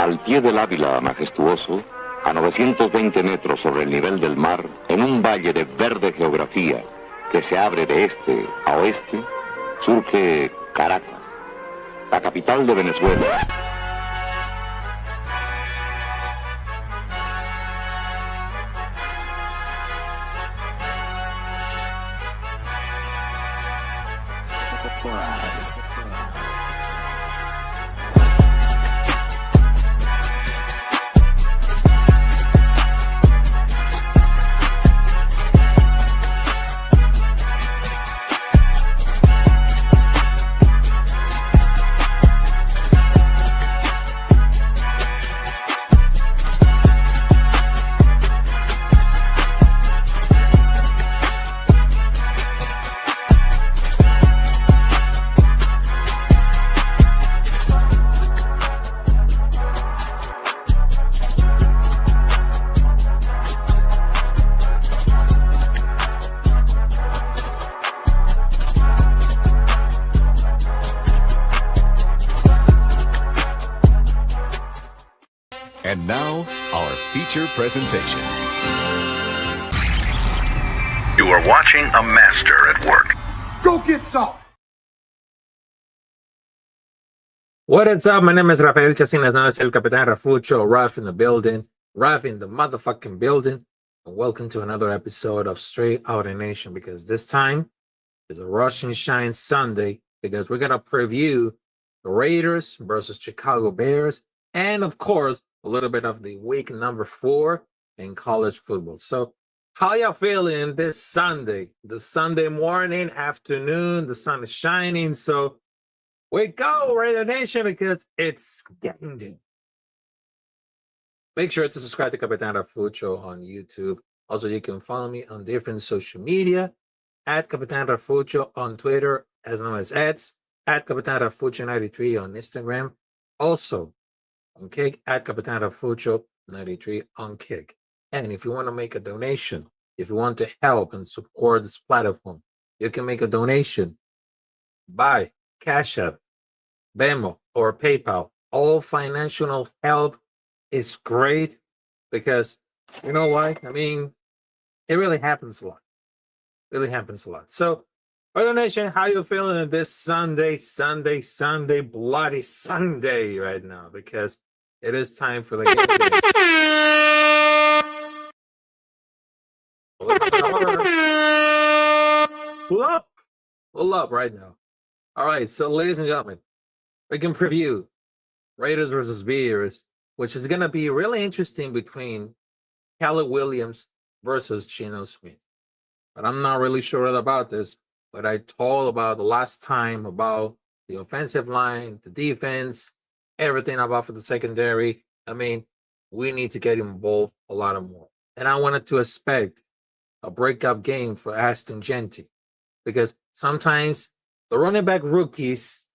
Al pie del Ávila majestuoso, a 920 metros sobre el nivel del mar, en un valle de verde geografía que se abre de este a oeste, surge Caracas, la capital de Venezuela. And now, our feature presentation. You are watching a master at work. Go get some! What is up? My name is Rafael Chacín, known as El Capitán Rafucho, Raf in the building, Raf in the motherfucking building, and welcome to another episode of Straight Outta Nation, because this time is a Rush and Shine Sunday, because we're going to preview the Raiders versus Chicago Bears, and of course, a little bit of the week number 4 in college football. So how y'all feeling this Sunday? The Sunday morning, afternoon, the sun is shining. So we go, Raider Nation, because it's game day. Make sure to subscribe to Capitán Rafucho on YouTube. Also, you can follow me on different social media at Capitán Rafucho on Twitter, as known as @, at Capitán Rafucho 93 on Instagram. Also, on Kick at Capitán Rafucho 93 on Kick. And if you want to make a donation, if you want to help and support this platform, you can make a donation by Cash App, Venmo, or PayPal. All financial help is great because you know why? I mean, it really happens a lot. Really happens a lot. So, Raider Nation, how you feeling this Sunday, bloody Sunday right now? Because it is time for the game day. Pull up right now. All right, so ladies and gentlemen, we can preview Raiders versus Bears, which is going to be really interesting between Caleb Williams versus Geno Smith. But I'm not really sure about this. But I told about the last time about the offensive line, the defense, everything about for the secondary. I mean, we need to get involved a lot more. And I wanted to expect a breakup game for Aston Genty because sometimes the running back rookies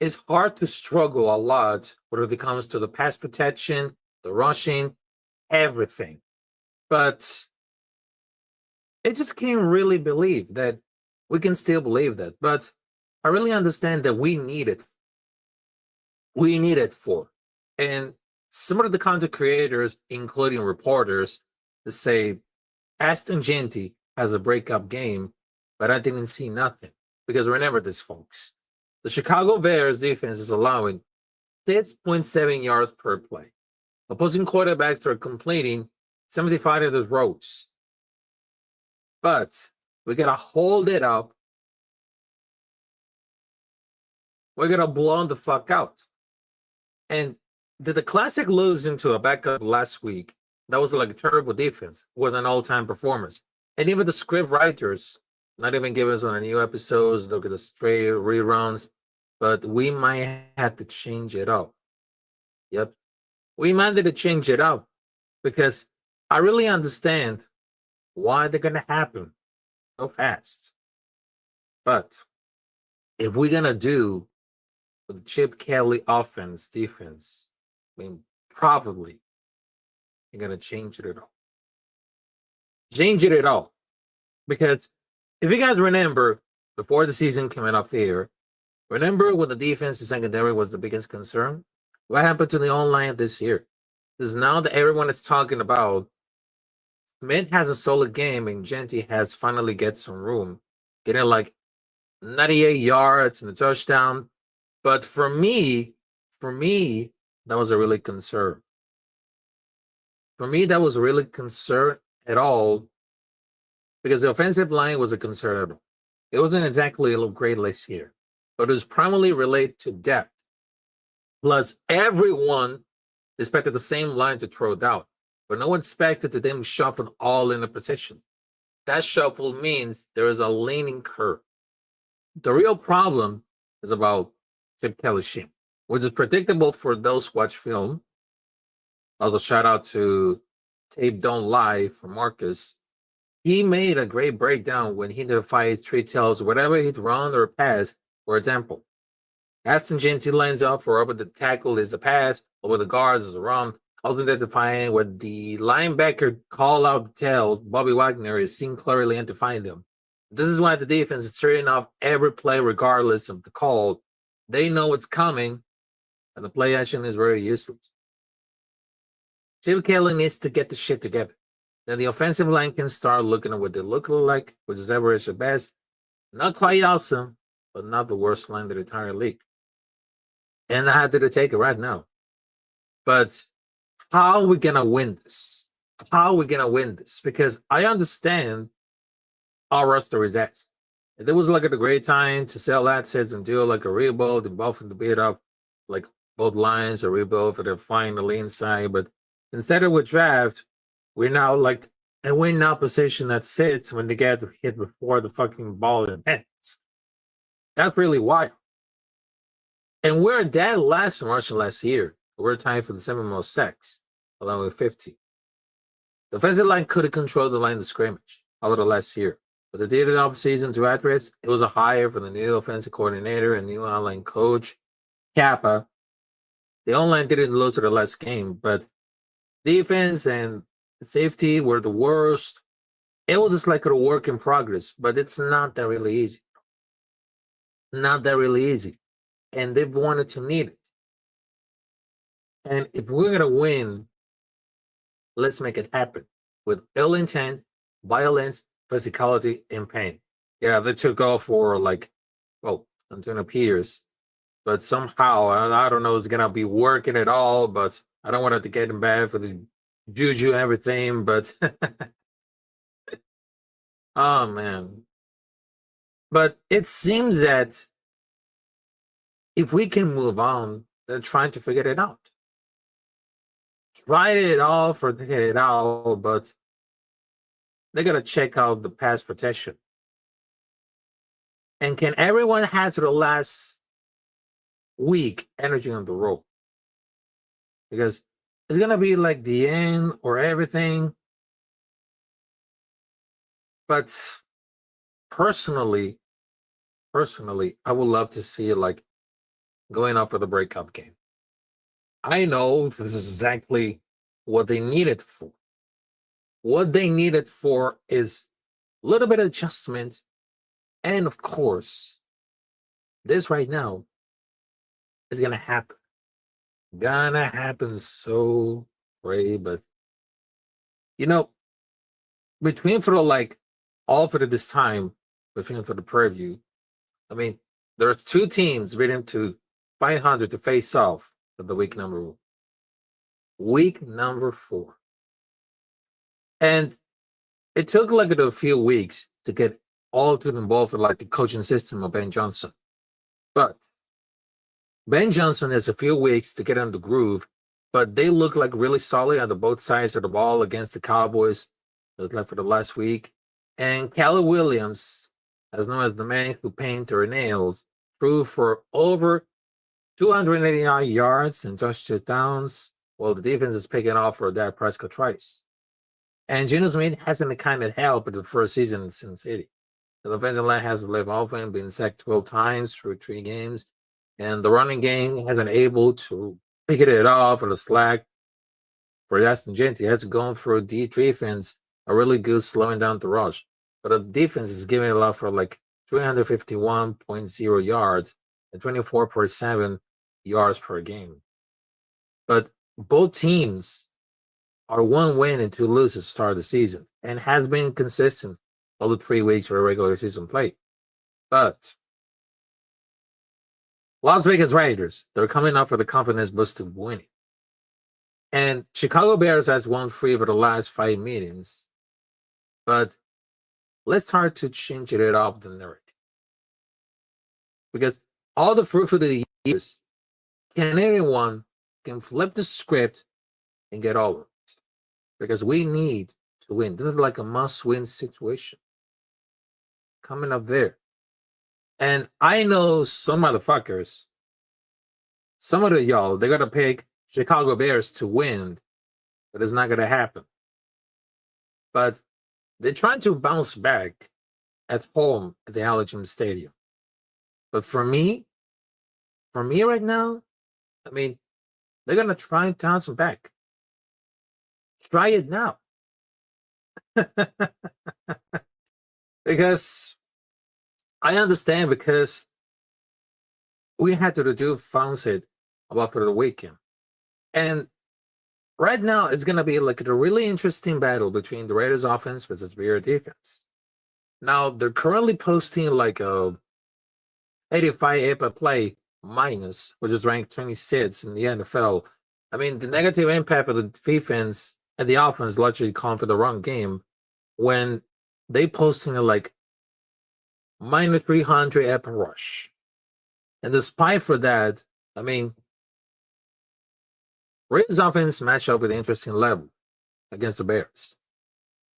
is hard to struggle a lot when it comes to the pass protection, the rushing, everything. But I just can't really believe that we can still believe that. But I really understand that we need it. We need it for. And some of the content creators, including reporters, to say Aston Genty has a breakup game, but I didn't see nothing. Because remember this, folks. The Chicago Bears defense is allowing 6.7 yards per play. Opposing quarterbacks are completing 75 of those routes. But we got to hold it up. We're going to blow the fuck out. And did the Classic lose into a backup last week? That was like a terrible defense. It was an all-time performance. And even the script writers, not even giving us on a new episodes, look at the straight reruns, but we might have to change it up. Yep. We might have to change it up because I really understand why they're going to happen so fast. But if we're going to do the Chip Kelly offense, defense, I mean, probably you're going to change it all. Change it all. Because if you guys remember, before the season came out here, remember when the defense and secondary was the biggest concern? What happened to the online this year? Because now that everyone is talking about Mint has a solid game and Genty has finally get some room, getting like 98 yards and a touchdown. But for me, that was a really concern. For me, that was really concern at all because the offensive line was a concern at all. It wasn't exactly a great last year, but it was primarily related to depth. Plus, everyone expected the same line to throw down, but no one expected to them shuffle all in the position. That shuffle means there is a leaning curve. The real problem is about Chip Kelly's shame, which is predictable for those who watch film. Also, shout out to Tape Don't Lie for Marcus. He made a great breakdown when he identifies three tells whatever he'd run or pass. For example, Aston Genty lines up for over the tackle is a pass, over the guards is a run. Also identifying what the linebacker call out tells Bobby Wagner is seen clearly identifying them. This is why the defense is turning up every play regardless of the call. They know what's coming, and the play action is very useless. Chip Kelly needs to get the shit together. Then the offensive line can start looking at what they look like, which is average at best. Not quite awesome, but not the worst line in the entire league. And I had to take it right now. But how are we gonna win this? How are we gonna win this? Because I understand our roster is ass. If it was like a great time to sell assets and do like a rebuild and buff and beat up like both lines or rebuild for the finally inside, but instead of a draft, we're now like a win now position that sits when they get hit before the fucking ball in hands. That's really wild. And we're dead last in rushing last year. We're tied for the 7th most sacks, along with 50. The offensive line could have controlled the line of scrimmage all of the last year. But the data of season to address, it was a hire for the new offensive coordinator and new online coach, Kappa. The online didn't lose to the last game, but defense and safety were the worst. It was just like a work in progress, but it's not that really easy. Not that really easy. And they've wanted to need it. And if we're going to win, let's make it happen with ill intent, violence, physicality, and pain. Yeah, they took off for like, well, until it appears. But somehow, I don't know, it's going to be working at all, but I don't want it to get him bad for the juju and everything, but oh, man. But it seems that if we can move on, they're trying to figure it out. Tried it all, forget it all, but they got to check out the pass protection. And can everyone has the last week energy on the road? Because it's going to be like the end or everything. But personally, I would love to see it like going up for the breakup game. I know this is exactly what they needed for. What they needed for is a little bit of adjustment. And of course, this right now is going to happen. Gonna happen so great. But, you know, between for the like all for this time, between for the preview, I mean, there's two teams waiting to 500 to face off for the week number 4. And it took like a few weeks to get all to involved with like the coaching system of Ben Johnson. But Ben Johnson has a few weeks to get on the groove, but they look like really solid on the both sides of the ball against the Cowboys. It was left for the last week. And Callie Williams, as known as the man who painted her nails, threw for over 289 yards and touchdowns, while the defense is picking off for Dak Prescott twice. And Geno Smith hasn't kind of helped the first season in Sin City. The offensive line has lived often, been sacked 12 times through 3 games, and the running game hasn't been able to pick it off or the slack. For Aston Genty, has gone through the defense, a really good slowing down the rush. But the defense is giving it up for like 351.0 yards and 24.7 yards per game. But both teams are 1 win and 2 losses to start the season and has been consistent all the 3 weeks of regular season play. But Las Vegas Raiders, they're coming up for the confidence boost of winning. And Chicago Bears has won 3 of the last 5 meetings. But let's start to change it up the narrative. Because all the fruit of the years, can anyone can flip the script and get all of it? Because we need to win. This is like a must-win situation coming up there. And I know some motherfuckers, some of the y'all, they're going to pick Chicago Bears to win, but it's not going to happen. But they're trying to bounce back at home at the Allegiant Stadium. But for me right now, I mean, they're going to try and bounce back. Try it now. Because I understand, because we had to do bounce it after the weekend. And right now, it's going to be like a really interesting battle between the Raiders offense versus Bears defense. Now, they're currently posting like a 85 EPA play minus, which is ranked 26 in the NFL. I mean, the negative impact of the defense and the offense largely come for the wrong game when they posting a like minus 300 EPA rush. And despite for that, I mean, Raiders offense match up with an interesting level against the Bears.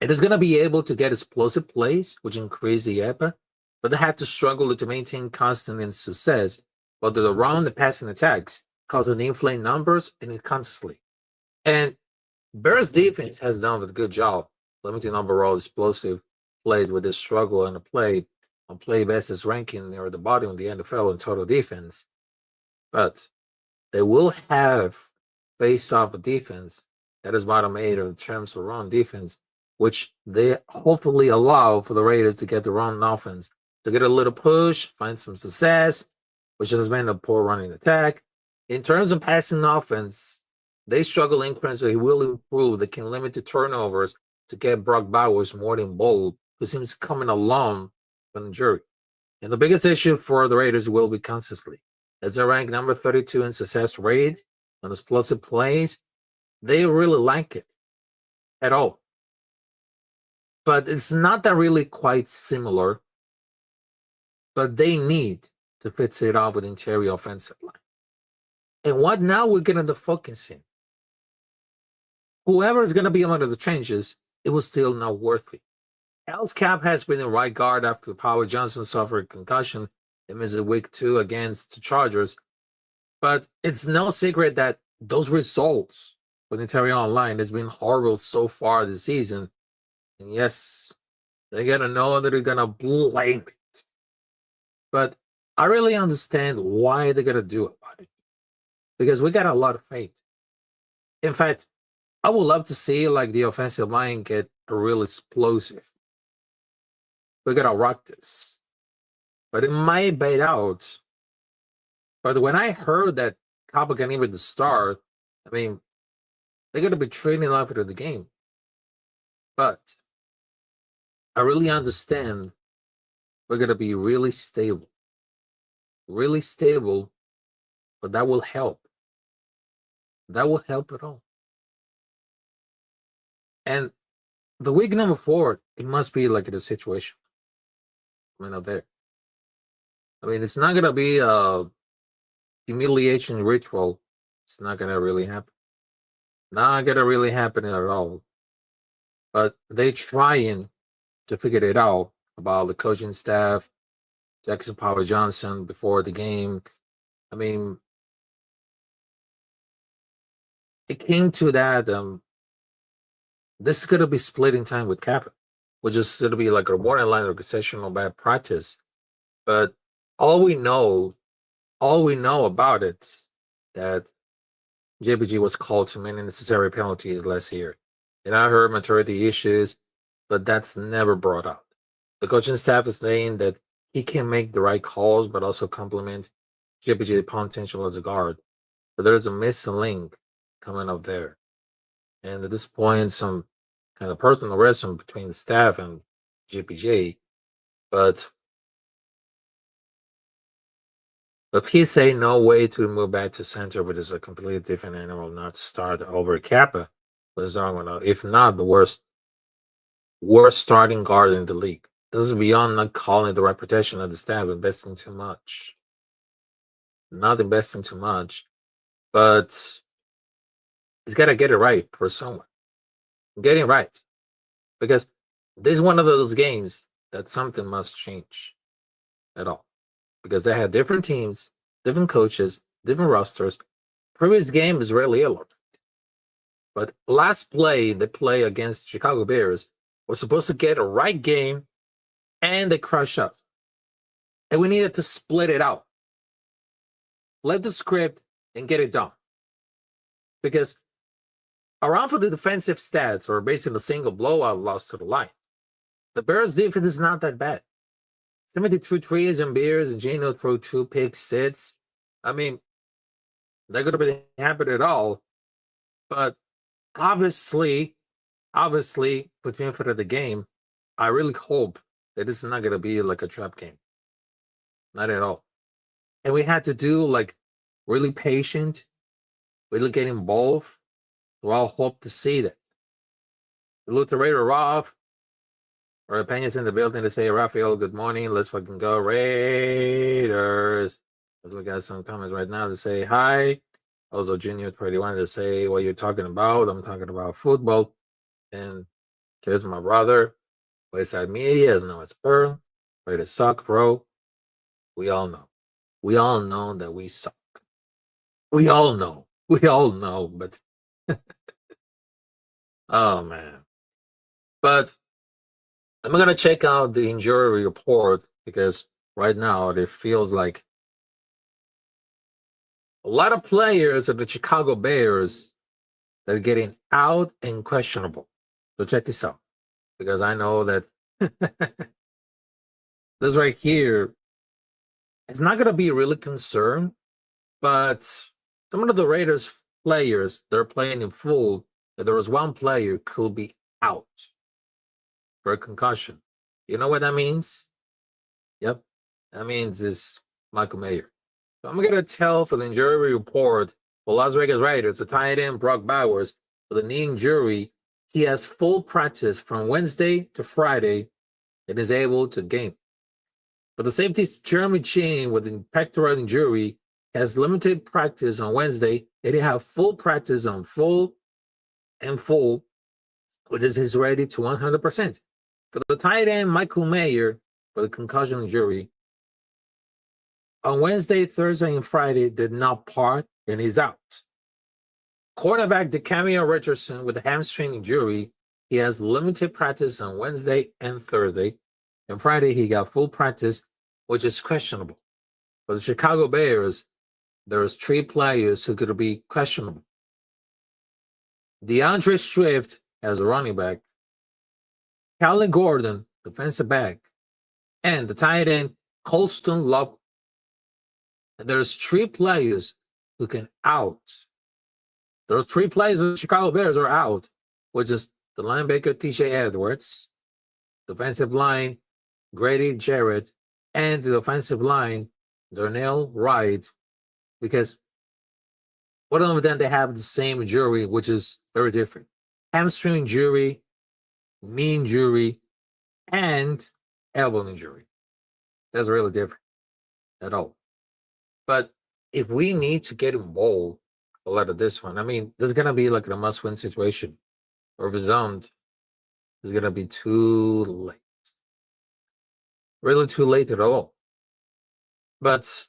It is going to be able to get explosive plays, which increase the EPA, but they had to struggle to maintain constant and success, but the run and passing attacks causing inflated numbers and inconsistency. And Bears defense has done a good job limiting overall explosive plays with this struggle and a play on play basis ranking near the bottom of the NFL in total defense. But they will have face off a defense that is bottom 8 in terms of run defense, which they hopefully allow for the Raiders to get the run offense, to get a little push, find some success, which has been a poor running attack. In terms of passing offense, they struggle incrementally, will improve. They can limit the turnovers to get Brock Bowers more than bold, who seems coming along from the jury. And the biggest issue for the Raiders will be consistency. As they rank number 32 in success rate on explosive plays, they really like it at all. But it's not that really quite similar, but they need to fix it off with interior offensive line. And what now we're getting the focusing. Whoever is going to be under the trenches, it was still not worth it. Al's Cap has been in right guard after Power Johnson suffered a concussion and missed week 2 against the Chargers. But it's no secret that those results for the interior online has been horrible so far this season. And yes, they're going to know that they're going to blame it. But I really understand why they're going to do about it. Because we got a lot of faith. In fact, I would love to see like the offensive line get a real explosive. We got to rock this. But it might bait out. But when I heard that Cabo can even start, I mean, they're going to be training after the game. But I really understand we're going to be really stable. Really stable, but that will help. That will help at all. And the week number 4, it must be like in a situation. I mean, up there. I mean, it's not going to be a humiliation ritual. It's not going to really happen. Not going to really happen at all. But they trying to figure it out about the coaching staff, Jackson Power Johnson before the game. I mean, it came to that. This is going to be splitting time with Capitán, which is going to be like a borderline organizational bad practice. But all we know about it, that JPG was called to many necessary penalties last year. And I heard maturity issues, but that's never brought up. The coaching staff is saying that he can make the right calls, but also complement JPG's potential as a guard. But there's a missing link coming up there. And at this point, some kind of personal reason between the staff and GPJ. But he say no way to move back to center, but it's a completely different animal, not to start over Kappa. If not the worst starting guard in the league. This is beyond not calling the reputation of the staff, investing too much. Not investing too much, but he's got to get it right for someone. Getting right. Because this is one of those games that something must change at all. Because they had different teams, different coaches, different rosters. Previous game is rarely a lot. But last play, they play against Chicago Bears, was supposed to get a right game, and they crushed us. And we needed to split it out. Flip the script and get it done. Because around for the defensive stats, or basically a single blowout loss to the line, the Bears' defense is not that bad. 72 trees and Bears, and Geno threw 2 pick six. I mean, they're going to be happy at all. But obviously, between for the game, I really hope that this is not going to be like a trap game. Not at all. And we had to do like really patient, really get involved. We all hope to see that. Salute to Raider Rob. Our opinions in the building to say, Raphael, good morning. Let's fucking go, Raiders. We got some comments right now to say hi. Also, Junior 21 to say what you're talking about. I'm talking about football. And here's my brother. Wayside Media is no, it's Pearl. Ready to suck, bro. We all know. We all know that we suck. We all know. But oh man. But I'm gonna check out the injury report because right now it feels like a lot of players of the Chicago Bears that are getting out and questionable. So check this out. Because I know that this right here, it's not going to be a really concern, but some of the Raiders players, they're playing in full, that there was one player could be out for a concussion. You know what that means? Yep. That means it's Michael Mayer. So I'm going to tell for the injury report for Las Vegas Raiders, the tight end Brock Bowers, for the knee injury, he has full practice from Wednesday to Friday and is able to game. For the safety, Jeremy Chin with the pectoral injury has limited practice on Wednesday. They have full practice on full, which is he's ready to 100%. For the tight end, Michael Mayer, for the concussion injury, on Wednesday, Thursday, and Friday did not part and he's out. Cornerback DeCamio Richardson with a hamstring injury, he has limited practice on Wednesday and Thursday. And Friday, he got full practice, which is questionable. For the Chicago Bears, there's 3 players who could be questionable. DeAndre Swift as a running back, Calvin Gordon, defensive back, and the tight end, Colston Love. And there's 3 players who can out. Those 3 players of the Chicago Bears are out, which is the linebacker TJ Edwards, defensive line Grady Jarrett, and the offensive line Darnell Wright, because one of them they have the same injury, which is very different. Hamstring injury, knee injury, and elbow injury. That's really different at all. But if we need to get involved a lot of this one, I mean, there's going to be like a must-win situation. Or if it's don't, it's going to be too late. Really too late at all. But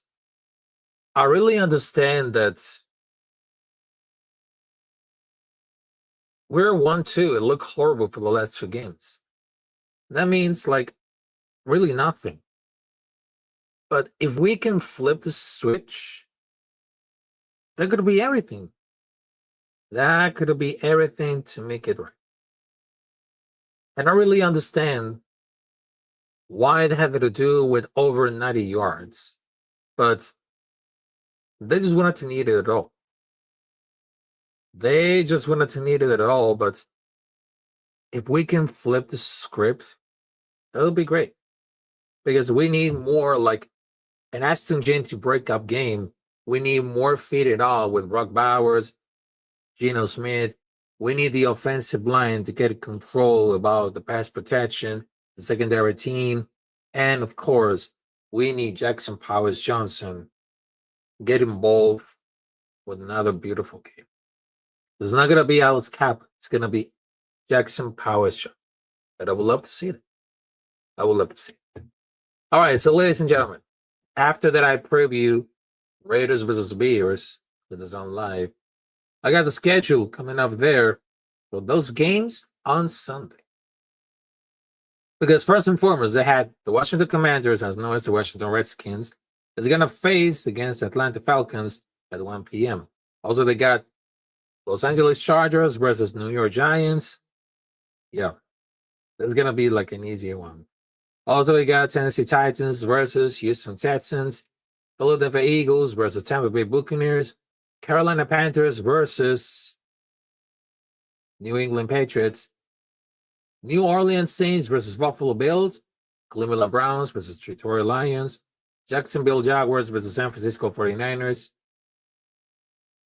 I really understand that we're 1-2. It looked horrible for the last 2 games. That means like really nothing. But if we can flip the switch, that could be everything. That could be everything to make it right. And I really understand why it had to do with over 90 yards. But they just wanted to need it at all. They just wanted to need it at all, but if we can flip the script, that would be great. Because we need more like an Aston Gentry breakup game. We need more feed it all with Brock Bowers, Geno Smith. We need the offensive line to get control about the pass protection, the secondary team, and of course, we need Jackson Powers Johnson get involved with another beautiful game. It's not gonna be Alex Kappa. It's gonna be Jackson Powers Johnson. But I would love to see it. I would love to see it. All right, so ladies and gentlemen, after that I preview Raiders versus Bears, that is on live. I got the schedule coming up there for those games on Sunday. Because first and foremost, they had the Washington Commanders, as known as the Washington Redskins, that they're going to face against Atlanta Falcons at 1 p.m. Also, they got Los Angeles Chargers versus New York Giants. Yeah, it's going to be like an easier one. Also, we got Tennessee Titans versus Houston Texans, Philadelphia Eagles versus Tampa Bay Buccaneers, Carolina Panthers versus New England Patriots, New Orleans Saints versus Buffalo Bills, Cleveland Browns versus Detroit Lions, Jacksonville Jaguars versus San Francisco 49ers,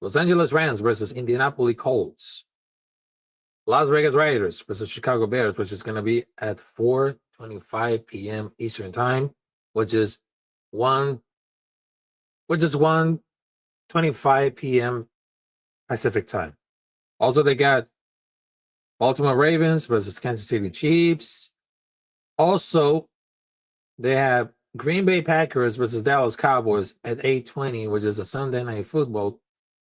Los Angeles Rams versus Indianapolis Colts, Las Vegas Raiders versus Chicago Bears, which is going to be at 4:25 p.m. Eastern Time, which is 1:25 p.m. Pacific Time. Also, they got Baltimore Ravens versus Kansas City Chiefs. Also, they have Green Bay Packers versus Dallas Cowboys at 8:20, which is a Sunday night football.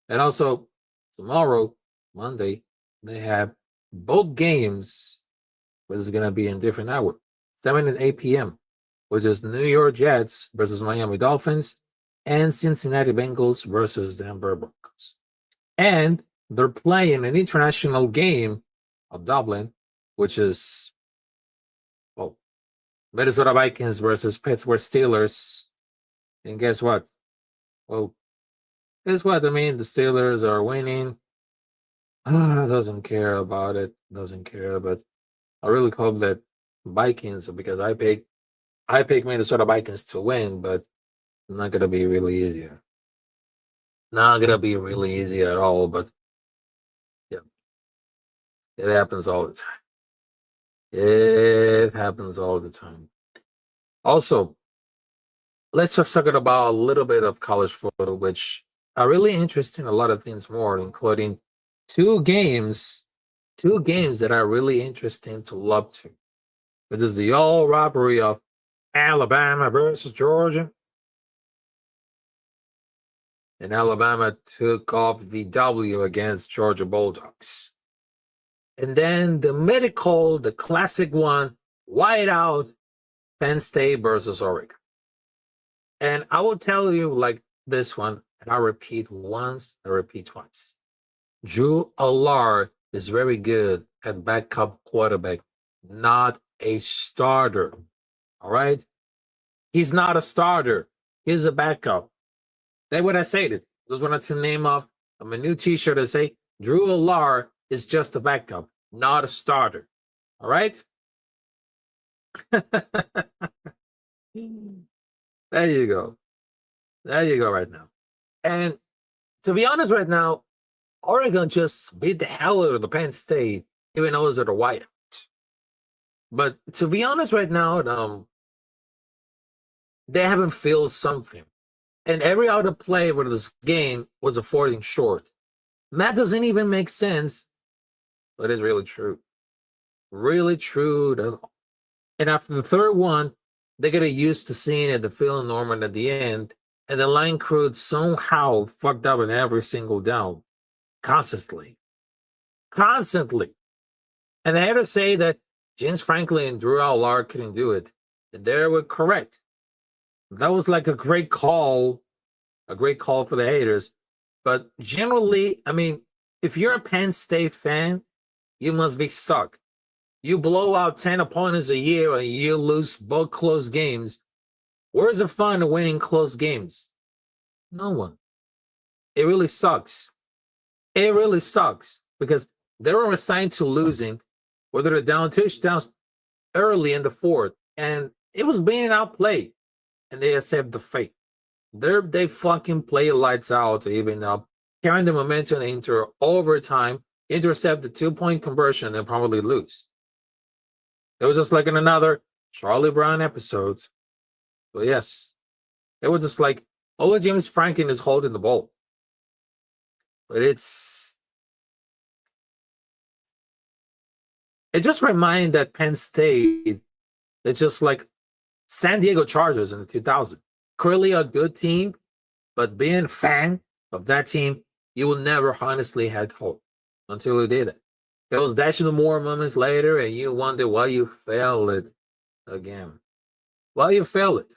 And also, tomorrow, Monday, they have both games, which is going to be in different hours, 7 and 8 p.m., which is New York Jets versus Miami Dolphins and Cincinnati Bengals versus Denver Broncos. And they're playing an international game of Dublin, which is, well, Minnesota Vikings versus Pittsburgh Steelers. And guess what? Well, guess what? I mean, the Steelers are winning. Doesn't care about it. Doesn't care. But I really hope that Vikings, because I pick Minnesota Vikings to win, but not gonna be really easy. Not gonna be really easy at all. But yeah, it happens all the time. It happens all the time. Also, let's just talk about a little bit of college football, which are really interesting. A lot of things more, including two games that are really interesting to look to. It is the all robbery of Alabama versus Georgia. And Alabama took off the W against Georgia Bulldogs. And then the classic one, whiteout, Penn State versus Oregon. And I will tell you like this one, and I'll repeat once, I repeat twice. Drew Allard is very good at backup quarterback, not a starter. All right? He's not a starter. He's a backup. That's what I said. Just wanted to name off a new t-shirt to say Drew Allard is just a backup, not a starter. All right? There you go. There you go right now. And to be honest right now, Oregon just beat the hell out of the Penn State, even though it was at a whiteout. But to be honest right now, they haven't filled something. And every other play with this game was a 4th and short. And that doesn't even make sense, but it's really true. Really true. And after the third one, they get used to seeing it, the Phil Norman at the end, and the line crew somehow fucked up in every single down. Constantly. And I had to say that James Franklin and Drew Allard couldn't do it. And they were correct. That was like a great call for the haters. But generally, I mean, if you're a Penn State fan, you must be sucked. You blow out 10 opponents a year and you lose both close games. Where's the fun of winning close games? No one. It really sucks. it really sucks because they were assigned to losing, whether they're down touchdowns early in the fourth, and it was being outplayed, and they accept the fate. They fucking play lights out to even up, carrying the momentum into overtime, intercept the 2-point conversion, and probably lose. It was just like in another Charlie Brown episode. But yes, it was just like only James Franklin is holding the ball. But it just reminds that Penn State, it's just like San Diego Chargers in the 2000s. Clearly a good team, but being a fan of that team, you will never honestly had hope until you did it. Those dashing more moments later, and you wonder why you failed it again. Why you failed it?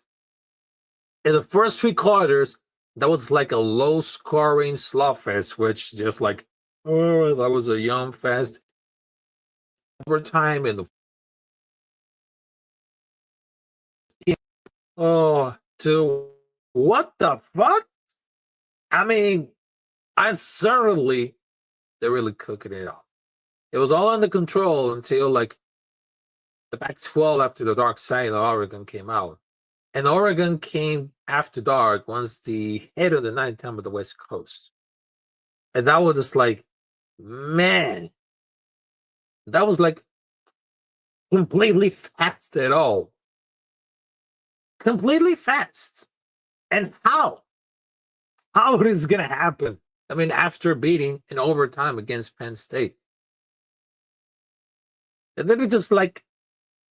In the first 3 quarters, that was like a low-scoring slugfest, which just like, oh, that was a young fest. Overtime in the to what the fuck? I mean, I certainly they're really cooking it up. It was all under control until like the Pac-12 after the dark side of Oregon came out. And Oregon came after dark once the head of the night time of the West Coast. And that was just like, man, that was like completely fast at all. Completely fast. And how? How is it going to happen? I mean, after beating in overtime against Penn State. And then it's just like,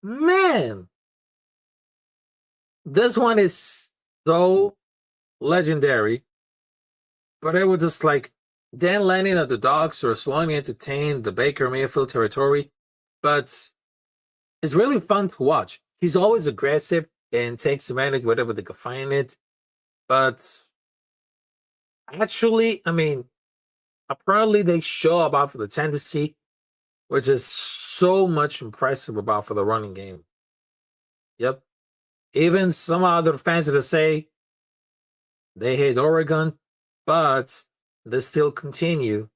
man, this one is so legendary. But it was just like, Dan Lanning of the Dogs are slowly entertained the Baker Mayfield territory. But it's really fun to watch. He's always aggressive and takes advantage whatever they can find it. But actually, I mean, apparently they show about for the tendency, which is so much impressive about for the running game. Yep. Even some other fans that say they hate Oregon, but they still continue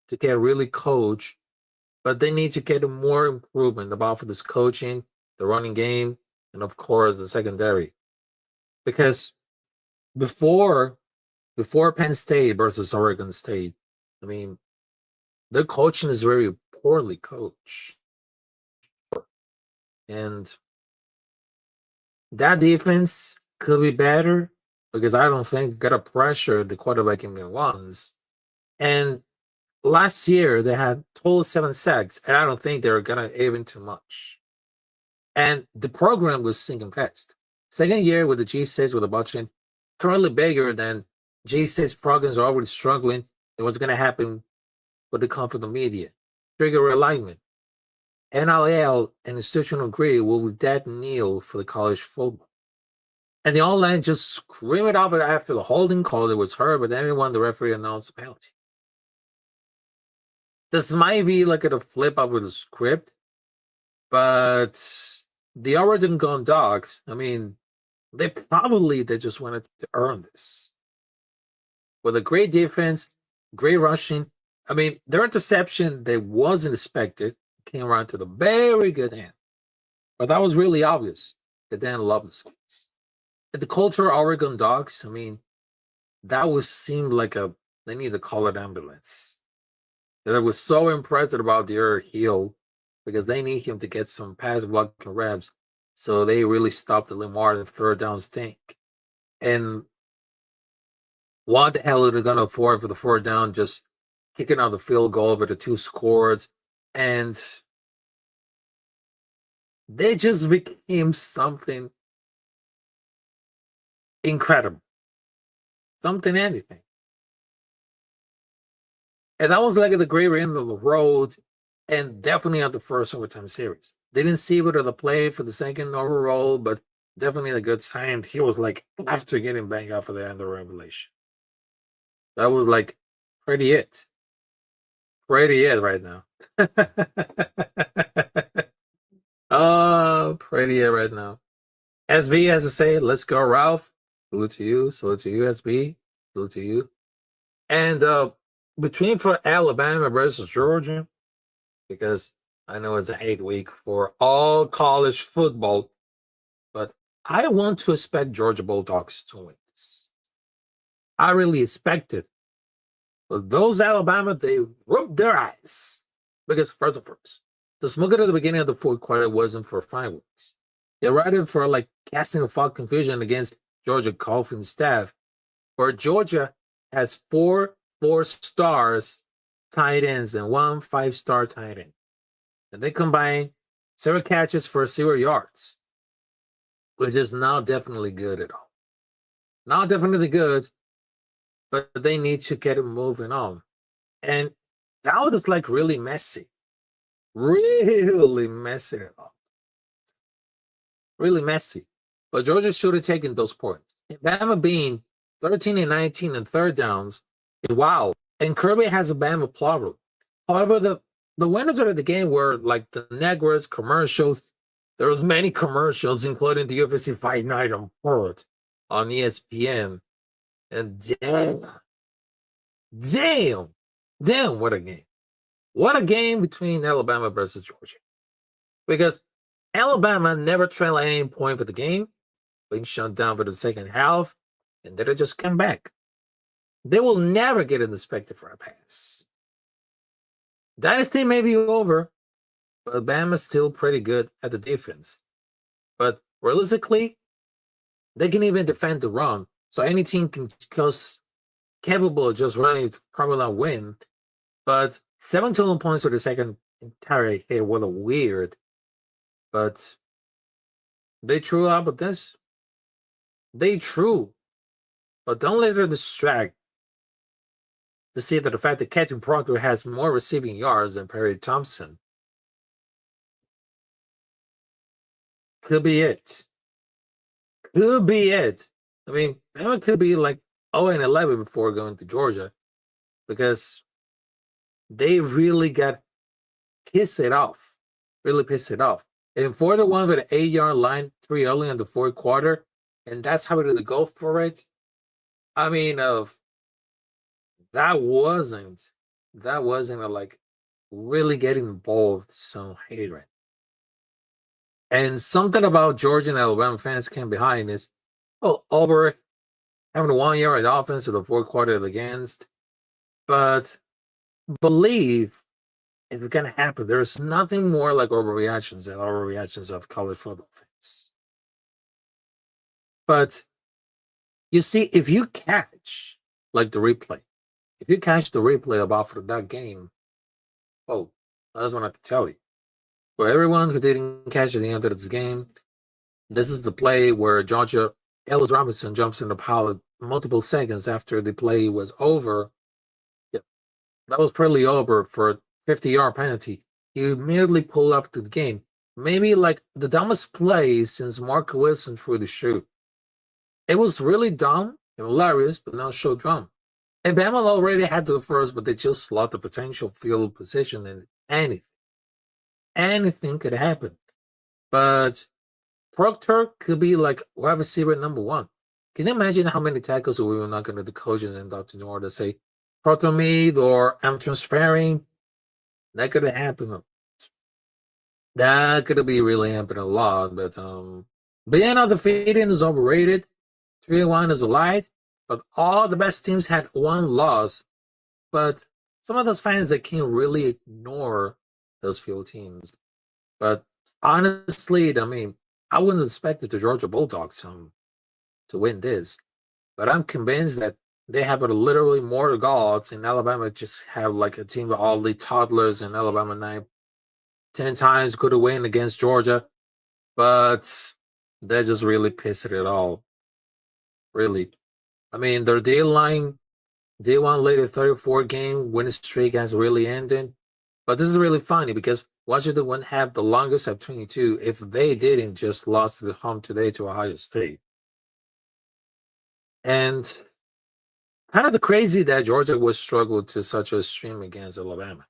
to get really coached. But they need to get more improvement about for this coaching, the running game, and of course the secondary. Because before Penn State versus Oregon State, I mean, the coaching is very poorly coached. And that defense could be better because I don't think got to pressure the quarterback in once. And last year they had total 7 sacks, and I don't think they were gonna even too much. And the program was sinking fast. Second year with the G6 with the budget currently bigger than G6 programs are already struggling. And what's gonna happen with the comfort of media? Trigger realignment. NIL and institutional greed will be dead kneel for the college football. And the online just scream it out after the holding call that was heard, but everyone the referee announced the penalty. This might be like a flip up with the script, but the Oregon Gone Dogs, I mean, they just wanted to earn this. With a great defense, great rushing. I mean, their interception that wasn't expected came around to the very good end. But that was really obvious that Dan loved this case. And the culture of Oregon Dogs, I mean, that seemed like they need to call it ambulance. They was so impressed about their heel because they need him to get some pass blocking reps. So they really stopped the Lamar and third down stink. And what the hell are they going to afford for the fourth down? Just kicking out the field goal over the 2 scores. And they just became something incredible. Something, anything. And that was like at the great end of the road and definitely at the first overtime series. They didn't see whether the play for the second overall, but definitely a good sign. He was like after getting banged out for the end of revelation. That was like pretty it. Pretty it right now. Oh, pretty it right now. SB has to say, let's go, Ralph. Salute to you, SB. Salute to you. And between for Alabama versus Georgia, because I know it's a hate week for all college football, but I want to expect Georgia Bulldogs to win this. I really expect it. But those Alabama, they rubbed their eyes. Because first of all, the smoke at the beginning of the fourth quarter wasn't for fireworks. They rather for like casting a false confusion against Georgia coaching staff, where Georgia has four stars tight ends and one 5-star tight end. And they combine 0 catches for 0 yards, which is not definitely good at all. Not definitely good, but they need to get it moving on. And that was like really messy. Really messy at all. Really messy. But Georgia should have taken those points. And Bama being 13 and 19 and third downs is wild. And Kirby has a Bama problem. However, the winners of the game were like the Negras commercials. There was many commercials, including the UFC Fight Night report on ESPN. And damn, what a game. What a game between Alabama versus Georgia. Because Alabama never trailed at any point of the game, being shut down for the second half, and then they just come back. They will never get inspected for a pass. Dynasty may be over, but Bama's still pretty good at the defense. But realistically, they can even defend the run. So any team can just capable of just running to probably not win. But 7 total points for the second entire here was weird. But they threw up at this. They threw. But don't let her distract to see that the fact that Captain Proctor has more receiving yards than Perry Thompson. Could be it. Could be it. I mean, Bama could be like 0-11 before going to Georgia, because they really got pissed it off. Really pissed it off. And 4-1 with an 8-yard line, 3 early in the fourth quarter, and that's how they go for it. I mean, that wasn't like really getting involved some hatred. And something about Georgia and Alabama fans came behind is, well, over having a 1-yard offense in the fourth quarter against, but believe if it's gonna happen, there's nothing more like overreactions than overreactions of college football fans. But you see, if you catch like the replay, if you catch the replay about that game, well, that's what I have to tell you. For everyone who didn't catch at the end of this game, this is the play where Georgia Ellis Robinson jumps in the pile multiple seconds after the play was over. Yeah, that was pretty over for a 50-yard penalty. He immediately pulled up to the game. Maybe like the dumbest play since Mark Wilson threw the shoe. It was really dumb and hilarious, but not so dumb. And Bama already had the first, but they just lost the potential field position and anything could happen. But Proctor could be like wide receiver number 1. Can you imagine how many tackles we were not going to the coaches and Dr. in order to say Proctor made or I'm transferring? That could have happened. That could be really happened a lot. But yeah, the fading is overrated. 3-1 is a lie. But all the best teams had 1 loss. But some of those fans that can't really ignore those few teams. But honestly, I mean, I wouldn't expect the Georgia Bulldogs to win this. But I'm convinced that they have literally more gods, and Alabama just have like a team of all the toddlers, and Alabama 10 times could have win against Georgia. But they're just really pissed at it all. Really. I mean, their day one later 34 game winning streak has really ended. But this is really funny because Washington wouldn't have the longest at 22 if they didn't just lost at home today to Ohio State. And kind of the crazy that Georgia was struggled to such a extreme against Alabama.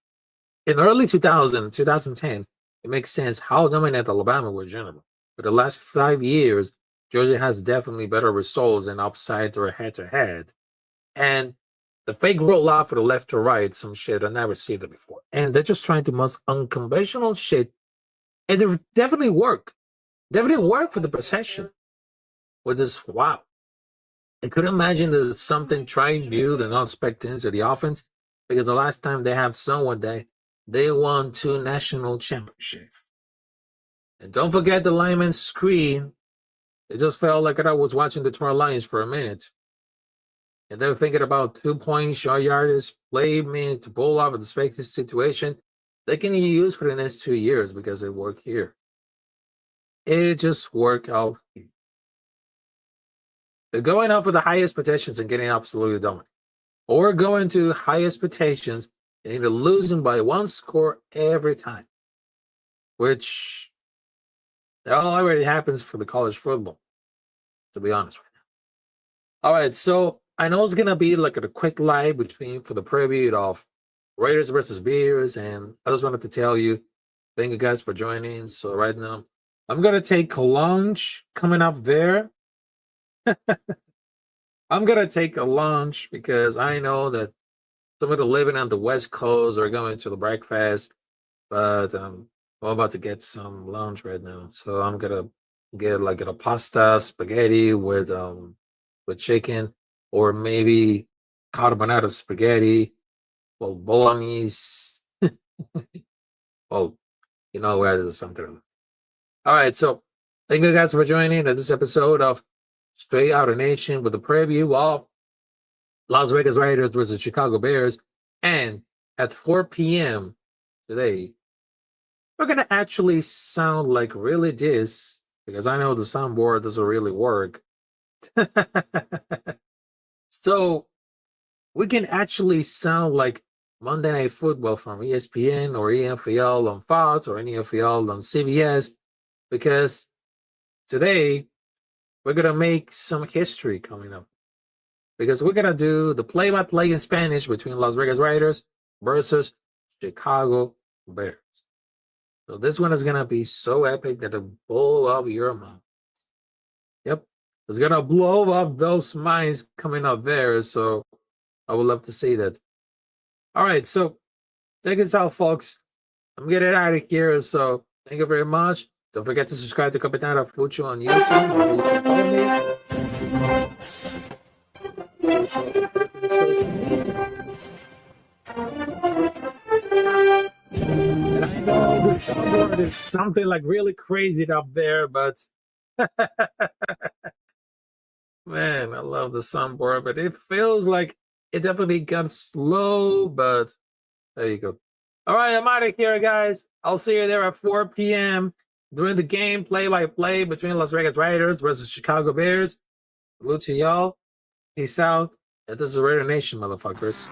In early 2010, it makes sense how dominant Alabama were general. For the last 5 years, Georgia has definitely better results and upside their head-to-head. And the fake roll off for the left to right, some shit. I never seen it before. And they're just trying the most unconventional shit. And it definitely work. Definitely work for the procession. With this, wow. I could imagine there's something trying new and unexpected into the offense. Because the last time they have someone they won 2 national championships. And don't forget the lineman's screen. It just felt like I was watching the Detroit Lions for a minute. And they're thinking about 2-point short yardage, play me to pull off a expected situation. They can use for the next 2 years because it worked here. It just worked out. They're going up with the highest expectations and getting absolutely dominant. Or going to high expectations and either losing by 1 score every time. Which that already happens for the college football, to be honest with you. All right, so I know it's gonna be like a quick live for the preview of Raiders versus Bears, and I just wanted to tell you, thank you guys for joining. So right now, I'm gonna take a lunch coming up there. I'm gonna take a lunch because I know that some of the living on the West Coast are going to the breakfast, but I'm about to get some lunch right now. So I'm gonna get like a pasta spaghetti with chicken, or maybe carbonara spaghetti, or bolognese. Oh, you know where there's something. All right, so thank you guys for joining this episode of Straight Outta Nation with a preview of Las Vegas Raiders versus Chicago Bears. And at 4 p.m. today, we're gonna actually sound like really this, because I know the soundboard doesn't really work. So we can actually sound like Monday Night Football from ESPN or NFL on Fox or NFL on CBS, because today we're going to make some history coming up. Because we're going to do the play-by-play in Spanish between Las Vegas Raiders versus Chicago Bears. So this one is going to be so epic that it'll blow up your mind. Yep. It's going to blow up those minds coming up there. So I would love to see that. All right. So check this out, folks. I'm getting out of here. So thank you very much. Don't forget to subscribe to Capitán Rafucho on YouTube. And I know the soundboard is something like really crazy up there, but man, I love the soundboard, but it feels like it definitely got slow, but there you go. All right, I'm out of here, guys. I'll see you there at 4 p.m. during the game play-by-play between Las Vegas Raiders versus Chicago Bears. Salute to y'all. Peace out. And this is Raider Nation, motherfuckers.